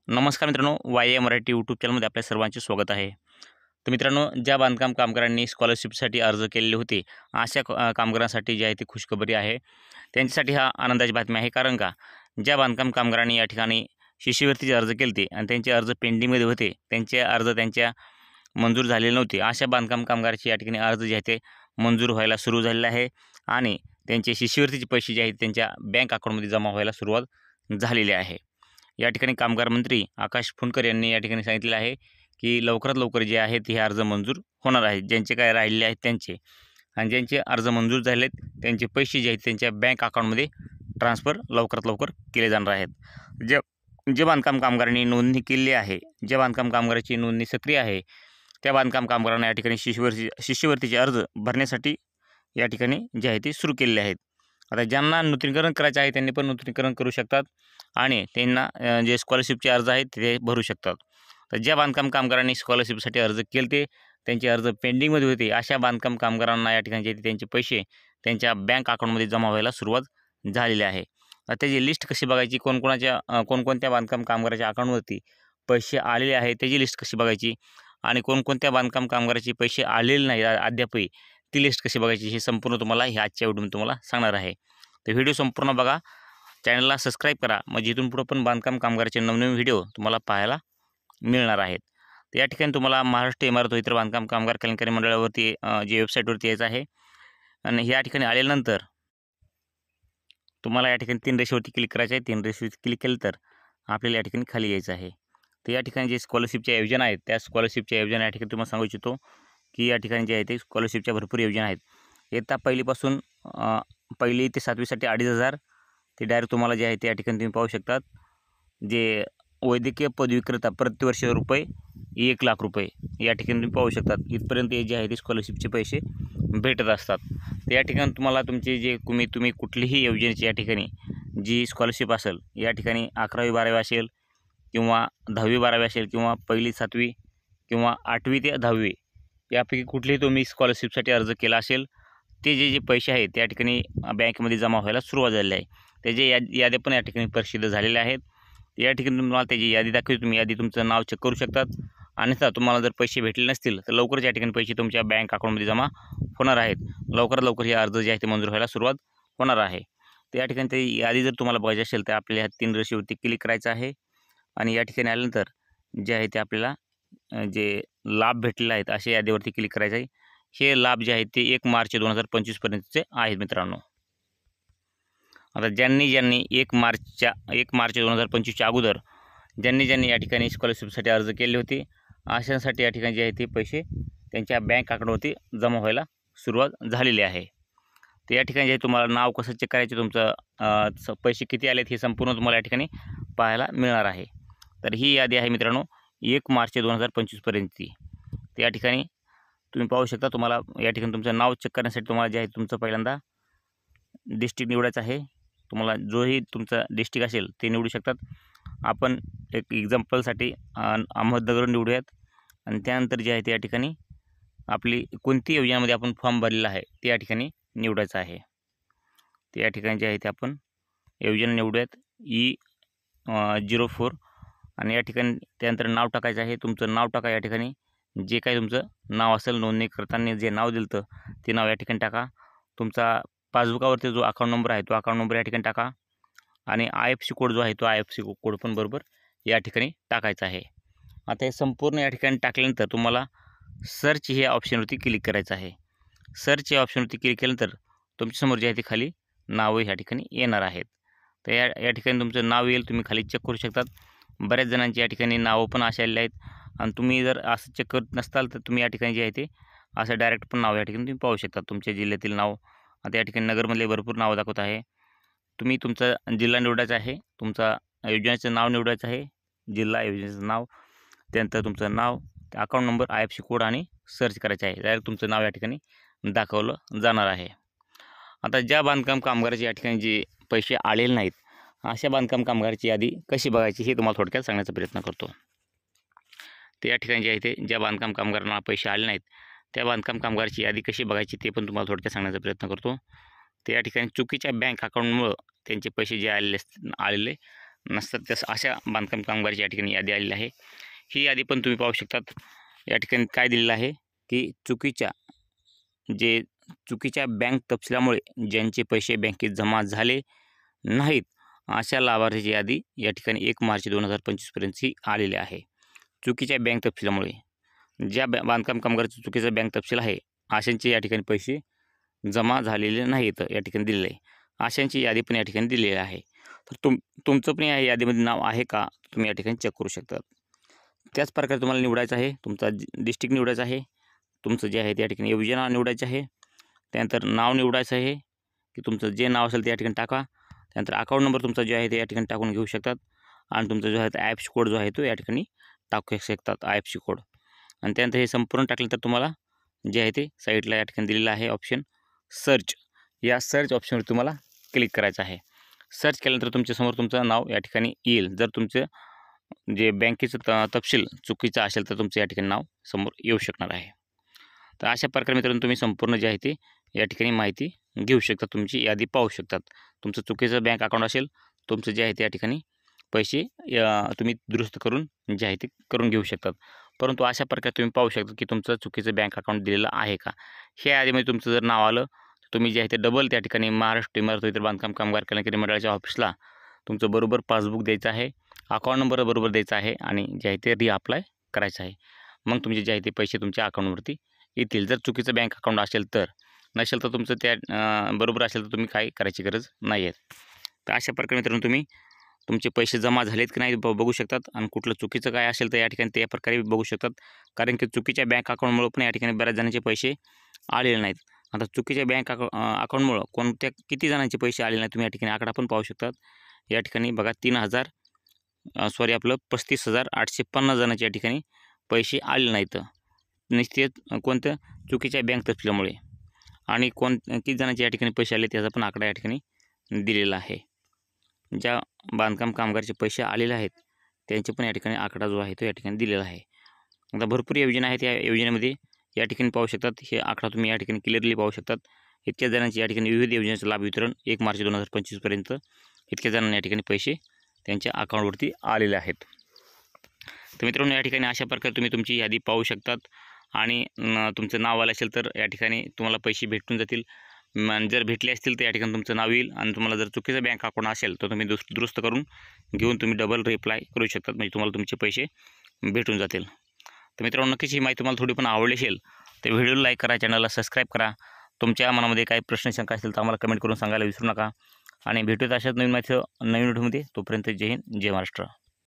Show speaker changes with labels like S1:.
S1: नमस्कार मित्रांनो, Y Marathi YouTube चॅनलमध्ये आपल्या सर्वांचे स्वागत आहे. तर मित्रांनो, ज्या बांधकाम कामगारांनी स्कॉलरशिपसाठी अर्ज केलेले होते, अशा कामगारांसाठी जी आहे ती खुशखबरी आहे. त्यांच्यासाठी हा आनंदाची बातमी आहे. कारण का, ज्या बांधकाम कामगारांनी या ठिकाणी शिष्यवृत्तीचे अर्ज केले आणि त्यांचे अर्ज पेंडिंगमध्ये होते, त्यांचे अर्ज मंजूर झालेले नव्हते, अशा बांधकाम कामगाराचे या ठिकाणी अर्ज जे आहे ते मंजूर व्हायला सुरू झालेले आहे आणि त्यांचे शिष्यवृत्तीचे पैसे जे आहेत त्यांच्या बँक अकाउंटमध्ये जमा व्हायला सुरुवात झालेली आहे. या ठिकाणी कामगार मंत्री आकाश फुंडकर यांनी या ठिकाणी सांगितले आहे की लवकरात लवकर जे आहेत हे अर्ज मंजूर होणार आहेत. ज्यांचे काय राहिलेले आहेत त्यांचे आणि ज्यांचे अर्ज मंजूर झालेत त्यांचे पैसे जे आहेत त्यांच्या बँक अकाउंटमध्ये ट्रान्सफर लवकरात लवकर केले जाणार आहेत. जे बांधकाम कामगारांनी नोंदणी केली आहे, ज्या बांधकाम कामगाराची नोंदणी सक्रिय आहे, त्या बांधकाम कामगारांना या ठिकाणी शिष्यवृत्तीचे अर्ज भरण्यासाठी या ठिकाणी जे आहे ते सुरू केलेले आहेत. आता ज्यांना नूतनीकरण करायचे आहे त्यांनी पण नूतनीकरण करू शकतात आणि त्यांना जे स्कॉलरशिपचे अर्ज आहेत ते भरू शकतात. तर ज्या बांधकाम कामगारांनी स्कॉलरशिपसाठी अर्ज केले त्यांचे अर्ज पेंडिंगमध्ये होते, अशा बांधकाम कामगारांना या ठिकाणी जे त्यांचे पैसे त्यांच्या बँक अकाउंटमध्ये जमा व्हायला सुरुवात झालेली आहे. त्याची लिस्ट कशी बघायची, कोणकोणत्या बांधकाम कामगाराच्या अकाउंटवरती पैसे आलेले आहेत त्याची लिस्ट कशी बघायची आणि कोणकोणत्या बांधकाम कामगाराचे पैसे आलेले नाही अद्यापही ती लिस्ट कशी बघायची हे संपूर्ण तुम्हाला आजच्या व्हिडिओमध्ये तुम्हाला सांगणार आहे. तर व्हिडिओ संपूर्ण बघा, चॅनलला सबस्क्राईब करा, म्हणजे इथून पुढे पण बांधकाम कामगाराचे नवनवीन व्हिडिओ तुम्हाला पाहायला मिळणार आहेत. तर या ठिकाणी तुम्हाला महाराष्ट्र इमारत व इतर बांधकाम कामगार कल्याणकारी मंडळावरती जे वेबसाईटवरती यायचं आहे आणि या ठिकाणी आल्यानंतर तुम्हाला या ठिकाणी 3 रेषेवरती क्लिक करायचं आहे. 3 रेषेवरती क्लिक केलं तर आपल्याला या ठिकाणी खाली यायचं आहे. तर या ठिकाणी जे स्कॉलरशिपच्या योजना आहेत त्या स्कॉलरशिपच्या योजना या ठिकाणी तुम्हाला सांगू इच्छितो की या ठिकाणी जे आहे ते स्कॉलरशिपच्या भरपूर योजना आहेत. इयत्ता पहिलीपासून 1ली ते 7वीसाठी 2,500 ते डायरेक्ट तुम्हाला जे आहे ते या ठिकाणी तुम्ही पाहू शकतात. जे वैद्यकीय पदवीकरिता प्रतिवर्ष रुपये 1,00,000 रुपये या ठिकाणी तुम्ही पाहू शकतात. इथपर्यंत जे आहे ते स्कॉलरशिपचे पैसे भेटत असतात. तर या ठिकाणी तुम्हाला तुमचे जे तुम्ही कुठलीही योजनेची या ठिकाणी जी स्कॉलरशिप असेल, या ठिकाणी 11वी 12वी असेल किंवा 10वी 12वी असेल किंवा 1ली 7वी किंवा 8वी ते 10वी यापैकी कुठलेही तुम्ही स्कॉलरशिपसाठी अर्ज केला असेल, ते जे पैसे आहेत त्या ठिकाणी बँकेमध्ये जमा व्हायला सुरुवात झालेली आहे. त्याचे याद्या पण या ठिकाणी प्रसिद्ध झालेल्या आहेत. या ठिकाणी तुम्हाला त्याची यादी दाखवली, तुम्ही यादी तुमचं नाव चेक करू शकतात. अन्यथा तुम्हाला जर पैसे भेटले नसतील तर लवकरच या ठिकाणी पैसे तुमच्या बँक अकाउंटमध्ये जमा होणार आहेत. लवकरात लवकर हे अर्ज जे आहे ते मंजूर व्हायला सुरुवात होणार आहे. तर या ठिकाणी ती यादी जर तुम्हाला बघायची असेल तर आपल्याला ह्या 3 रेषेवरती क्लिक करायचं आहे आणि या ठिकाणी आल्यानंतर जे आहे ते आपल्याला जे लाभ भेटलेले आहेत अशा यादीवरती क्लिक करायचं आहे. हे लाभ जे आहेत ते 1 मार्च 2025 पर्यंतचे आहेत मित्रांनो. आता ज्यांनी 1 मार्च 2025च्या अगोदर ज्यांनी या ठिकाणी स्कॉलरशिपसाठी अर्ज केले होते, अशांसाठी या ठिकाणी जे आहे ते पैसे त्यांच्या बँक अकाउंटवरती जमा व्हायला सुरुवात झालेली आहे. तर या ठिकाणी जे तुम्हाला नाव कसं चेक करायचे, तुमचं पैसे किती आलेत हे संपूर्ण तुम्हाला या ठिकाणी पाहायला मिळणार आहे. तर ही यादी आहे मित्रांनो 1 मार्च 2025 पर्यंतची. तर या ठिकाणी तुम्ही पाहू शकता. तुम्हाला या ठिकाणी तुमचं नाव चेक करण्यासाठी तुम्हाला जे आहे तुमचं पहिल्यांदा डिस्ट्रिक्ट निवडायचं आहे. तुम्हाला जोही तुमचा डिस्ट्रिक्ट असेल ते निवडू शकतात. आपण एक एक्झाम्पलसाठी अहमदनगर निवडूयात आणि त्यानंतर जे आहे ते या ठिकाणी आपली कोणती योजनेमध्ये आपण फॉर्म भरलेला आहे ते या ठिकाणी निवडायचं आहे. ते या ठिकाणी जे आहे ते आपण योजना निवडूयात E04 आणि या ठिकाणी त्यानंतर नाव टाकायचं आहे. तुमचं नाव टाका. या ठिकाणी जे काही तुमचं नाव असेल नोंदणी करताना जे नाव दिलं होतं ते नाव या ठिकाणी टाका. तुमचा पासबुकावरती जो अकाउंट नंबर आहे तो अकाउंट नंबर या ठिकाणी टाका आणि IFSC कोड जो आहे तो IFSC कोड पण बरोबर या ठिकाणी टाकायचा आहे. आता हे संपूर्ण या ठिकाणी टाकल्यानंतर तुम्हाला सर्च हे ऑप्शनवरती क्लिक करायचं आहे. सर्च या ऑप्शनवरती क्लिक केल्यानंतर तुमच्यासमोर जे आहे ते खाली नावं ह्या ठिकाणी येणार आहेत. तर या ठिकाणी तुमचं नाव येईल, तुम्ही खाली चेक करू शकतात. बऱ्याच जणांची या ठिकाणी नावं पण अशी आलेली आहेत आणि तुम्ही जर असं चेक करत नसताल तर तुम्ही या ठिकाणी जे आहे ते असं डायरेक्ट पण नाव या ठिकाणी तुम्ही पाहू शकता, तुमच्या जिल्ह्यातील नाव. आता या ठिकाणी नगरमधले भरपूर नावं दाखवत आहे. तुम्ही तुमचा जिल्हा निवडायचा आहे, तुमचा योजनेचं नाव निवडायचं आहे, जिल्हा योजनेचं नाव, त्यानंतर तुमचं नाव, अकाउंट नंबर, IFSC कोड आणि सर्च करायचं आहे. डायरेक्ट तुमचं नाव या ठिकाणी दाखवलं जाणार आहे. आता ज्या बांधकाम कामगाराचे या ठिकाणी जे पैसे आलेले नाहीत अशा बांधकाम कामगाराची यादी कशी बघायची हे तुम्हाला थोडक्यात सांगण्याचा प्रयत्न करतो. तर या ठिकाणी जे आहे ते ज्या बांधकाम कामगारांना पैसे आले नाहीत त्या बांधकाम कामगाराची यादी कशी बघायची ते पण तुम्हाला थोडक्यात सांगण्याचा प्रयत्न करतो. तर या ठिकाणी चुकीच्या बँक अकाउंटमुळं त्यांचे पैसे जे आलेले नसतात त्या अशा बांधकाम कामगाराची या ठिकाणी यादी आलेली आहे. ही यादी पण तुम्ही पाहू शकतात. या ठिकाणी काय दिलेलं आहे की चुकीच्या बँक तपशिलामुळे ज्यांचे पैसे बँकेत जमा झाले नाहीत अशा लाभार्थीची यादी या ठिकाणी 1 मार्च 2025 पर्यंतची आलेली आहे. चुकीच्या बँक तपशिलामुळे ज्या बांधकाम कामगाराचा चुकीचा बँक तपशील आहे अशांचे या ठिकाणी पैसे जमा झालेले नाहीत या ठिकाणी दिलेले आहे. अशांची यादी पण या ठिकाणी दिलेली आहे. तर तुमचं पण या यादीमध्ये नाव आहे का तुम्ही या ठिकाणी चेक करू शकता. त्याच प्रकारे तुम्हाला निवडायचं आहे. तुमचा डिस्ट्रिक्ट निवडायचा आहे. तुमचं जे आहे त्या ठिकाणी योजना निवडायची आहे. त्यानंतर नाव निवडायचं आहे की तुमचं जे नाव असेल ते या ठिकाणी टाका. त्यानंतर अकाउंट नंबर तुमचा जो आहे ते या ठिकाणी टाकून घेऊ शकतात. आणि तुमचा जो आहे तो IFSC कोड जो आहे तो या ठिकाणी टाकू शकतात IFSC कोड. आणि त्यानंतर हे संपूर्ण टाकलं तर तुम्हाला जे आहे ते साईडला या ठिकाणी दिलेलं आहे ऑप्शन सर्च. या सर्च ऑप्शनवर तुम्हाला क्लिक करायचं आहे. सर्च केल्यानंतर तुमच्यासमोर तुमचं नाव या ठिकाणी येईल. जर तुमचं जे बँकेचं तपशील चुकीचा असेल तर तुमचं या ठिकाणी नाव समोर येऊ शकणार आहे. तर अशा प्रकारे मित्रांनो तुम्ही संपूर्ण जे आहे ते या ठिकाणी माहिती घेऊ शकता. तुमची यादी पाहू शकतात. तुमचं चुकीचं बँक अकाउंट असेल तुमचं जे आहे ते या ठिकाणी पैसे तुम्ही दुरुस्त करून जे आहे ते करून घेऊ शकतात. परंतु अशा प्रकारे तुम्ही पाहू शकता की तुमचं चुकीचं बँक अकाउंट दिलेलं आहे का. ह्या यादीमध्ये तुमचं जर नाव आलं तर तुम्ही जे आहे ते डबल त्या ठिकाणी महाराष्ट्र इमारत व इतर बांधकाम कामगार कल्याण मंडळाच्या ऑफिसला तुमचं बरोबर पासबुक द्यायचं आहे. अकाउंट नंबर बरोबर द्यायचा आहे आणि जे आहे ते रिअप्लाय करायचं आहे. मग तुमचे जे आहे ते पैसे तुमच्या अकाउंटवरती येतील. जर चुकीचं बँक अकाउंट असेल तर, नसेल तर तुमचं त्या बरोबर असेल तर तुम्ही काही करायची गरज नाही आहे. तर अशा प्रकारे मित्रांनो तुम्ही तुमचे पैसे जमा झालेत की नाही बघू शकतात. आणि कुठलं चुकीचं काय असेल तर या ठिकाणी त्या प्रकारे बघू शकतात. कारण की चुकीच्या बँक अकाउंटमुळे पण या ठिकाणी बऱ्याच जणांचे पैसे आलेले नाहीत. आता चुकीच्या बँक अकाउंटमुळं किती जणांचे पैसे आलेले नाहीत तुम्ही या ठिकाणी आकडा पण पाहू शकतात. या ठिकाणी बघा 35,850 जणांचे या ठिकाणी पैसे आले नाहीत. निश्चित कोणत्या चुकीच्या बँक तपशिलामुळे. आणि किती जणांचे या ठिकाणी पैसे आले त्याचा पण आकडा या ठिकाणी दिलेला आहे. ज्या बांधकाम कामगारचे पैसे आलेले आहेत त्यांचे पण या ठिकाणी आकडा जो आहे तो या ठिकाणी दिलेला आहे. आता भरपूर योजना आहेत. या योजनेमध्ये या ठिकाणी पाहू शकतात. हे आकडा तुम्ही या ठिकाणी क्लिअरली पाहू शकतात. इतक्या जणांची या ठिकाणी विविध योजनेचं लाभ वितरण 1 मार्च 2025 पर्यंत इतक्या जणांना या ठिकाणी पैसे त्यांच्या अकाउंटवरती आलेले आहेत. तर मित्रांनो या ठिकाणी अशा प्रकारे तुम्ही तुमची यादी पाहू शकतात. आणि तुमचं नाव आलं असेल तर या ठिकाणी तुम्हाला पैसे भेटून जातील. जर भेटले असतील तर या ठिकाणी तुमचं नाव येईल. आणि तुम्हाला जर चुकीचं बँक अकाउंट असेल तर तुम्ही दुरुस्त करून घेऊन तुम्ही डबल रिप्लाय करू शकतात. म्हणजे तुम्हाला तुमचे पैसे भेटून जातील. तर मित्रांनो नक्कीच ही माहिती तुम्हाला थोडी पण आवडली असेल तर व्हिडिओला लाईक करा, चॅनलला सबस्क्राईब करा. तुमच्या मनामध्ये काही प्रश्न शंका असेल तर आम्हाला कमेंट करून सांगायला विसरू नका. आणि भेटूयात अशाच नवीन व्हिडिओमध्ये. तोपर्यंत जय हिंद, जय महाराष्ट्र.